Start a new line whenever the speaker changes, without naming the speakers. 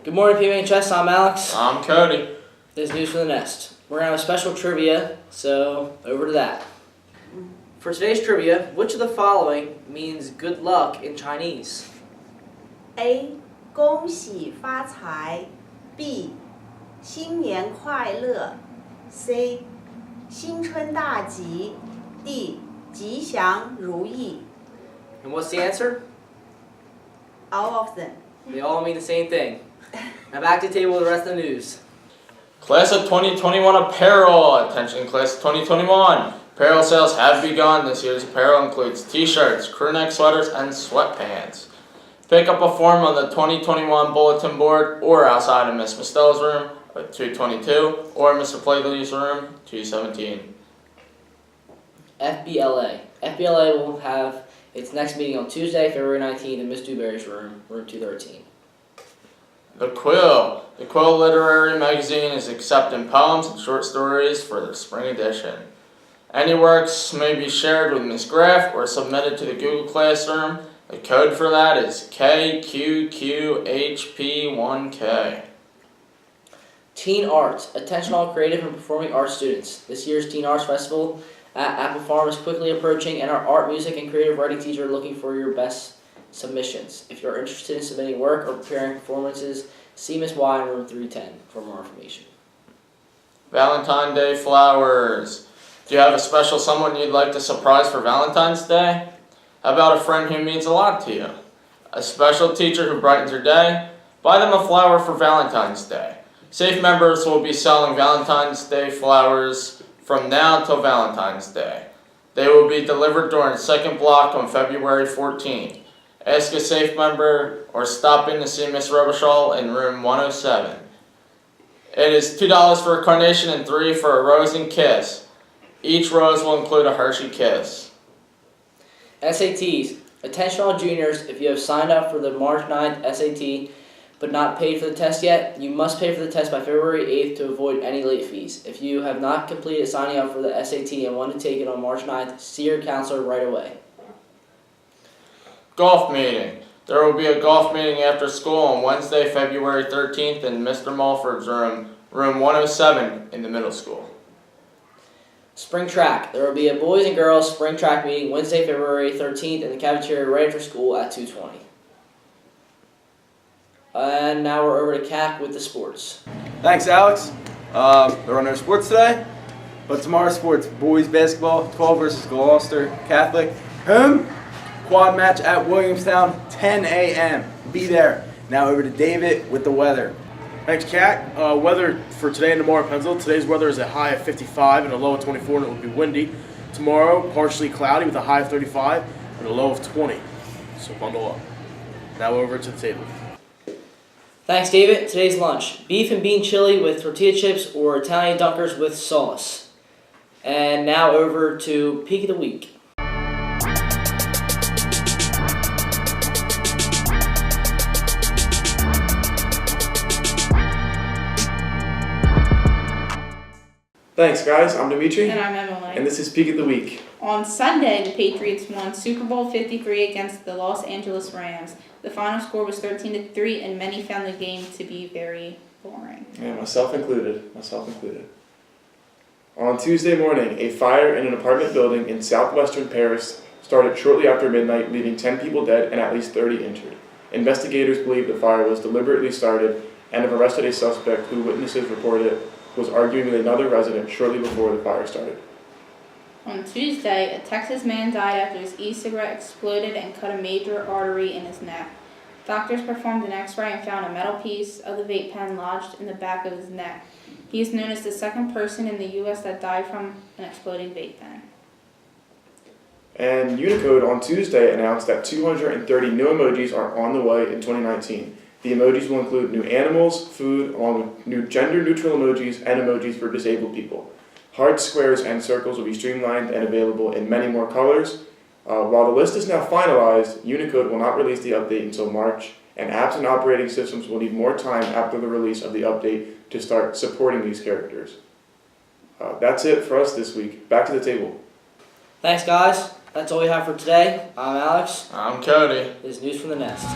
Good morning, PMHS. I'm Alex.
I'm Cody.
This is News from the Nest. We're going to have a special trivia, so over to that. For today's trivia, which of the following means good luck in Chinese?
A. 恭喜发财 B. 新年快乐 C. 新春大吉 D. 吉祥如意
And what's the answer?
All of them.
They all mean the same thing. Now back to the table with the rest of the news.
Class of 2021 apparel. Attention class of 2021. Apparel sales have begun. This year's apparel includes t-shirts, crew neck sweaters, and sweatpants. Pick up a form on the 2021 bulletin board or outside of Miss Mostello's room, 222, or Mr. Plagley's room, 217.
FBLA. FBLA will have its next meeting on Tuesday, February 19th in Miss Dewberry's room, room 213.
The Quill. The Quill Literary Magazine is accepting poems and short stories for the spring edition. Any works may be shared with Ms. Graff or submitted to the Google Classroom. The code for that is KQQHP1K.
Teen Arts. Attention all creative and performing arts students. This year's Teen Arts Festival at Apple Farm is quickly approaching, and our art, music, and creative writing teams are looking for your best submissions. If you're interested in submitting work or preparing performances, see Ms. Y in room 310 for more information.
Valentine's Day flowers. Do you have a special someone you'd like to surprise for Valentine's Day? How about a friend who means a lot to you? A special teacher who brightens your day? Buy them a flower for Valentine's Day. Safe members will be selling Valentine's Day flowers from now until Valentine's Day. They will be delivered during the second block on February 14th. Ask a Safe member or stop in to see Miss Robichaud in room 107. It is $2 for a carnation and $3 for a rose and kiss. Each rose will include a Hershey Kiss.
SATs. Attention all juniors, if you have signed up for the March 9th SAT but not paid for the test yet, you must pay for the test by February 8th to avoid any late fees. If you have not completed signing up for the SAT and want to take it on March 9th, see your counselor right away.
Golf meeting. There will be a golf meeting after school on Wednesday, February 13th in Mr. Mulford's room, room 107 in the middle school.
Spring track. There will be a boys and girls spring track meeting Wednesday, February 13th in the cafeteria right after school at 2:20. And now we're over to CAC with the sports.
Thanks, Alex. There are no sports today, but tomorrow's sports: boys basketball, 12 versus Gloucester Catholic. Home quad match at Williamstown, 10 a.m. Be there. Now over to David with the weather.
Thanks, Kat. Weather for today and tomorrow in Pennsville. Today's weather is a high of 55 and a low of 24, and it will be windy. Tomorrow, partially cloudy with a high of 35 and a low of 20. So bundle up. Now over to the table.
Thanks, David. Today's lunch: beef and bean chili with tortilla chips or Italian dunkers with sauce. And now over to Peak of the Week.
Thanks, guys. I'm Dimitri.
And I'm Emily.
And this is Peak of the Week.
On Sunday, the Patriots won Super Bowl 53 against the Los Angeles Rams. The final score was 13-3, and many found the game to be very boring.
Yeah, myself included. On Tuesday morning, a fire in an apartment building in southwestern Paris started shortly after midnight, leaving 10 people dead and at least 30 injured. Investigators believe the fire was deliberately started and have arrested a suspect who witnesses reported was arguing with another resident shortly before the fire started.
On Tuesday, a Texas man died after his e-cigarette exploded and cut a major artery in his neck. Doctors performed an x-ray and found a metal piece of the vape pen lodged in the back of his neck. He is known as the second person in the U.S. that died from an exploding vape pen.
And Unicode on Tuesday announced that 230 new emojis are on the way in 2019. The emojis will include new animals, food, along with new gender-neutral emojis and emojis for disabled people. Hearts, squares, and circles will be streamlined and available in many more colors. While the list is now finalized, Unicode will not release the update until March, and apps and operating systems will need more time after the release of the update to start supporting these characters. That's it for us this week. Back to the table.
Thanks, guys. That's all we have for today. I'm Alex.
I'm Cody.
This is News from the Nest.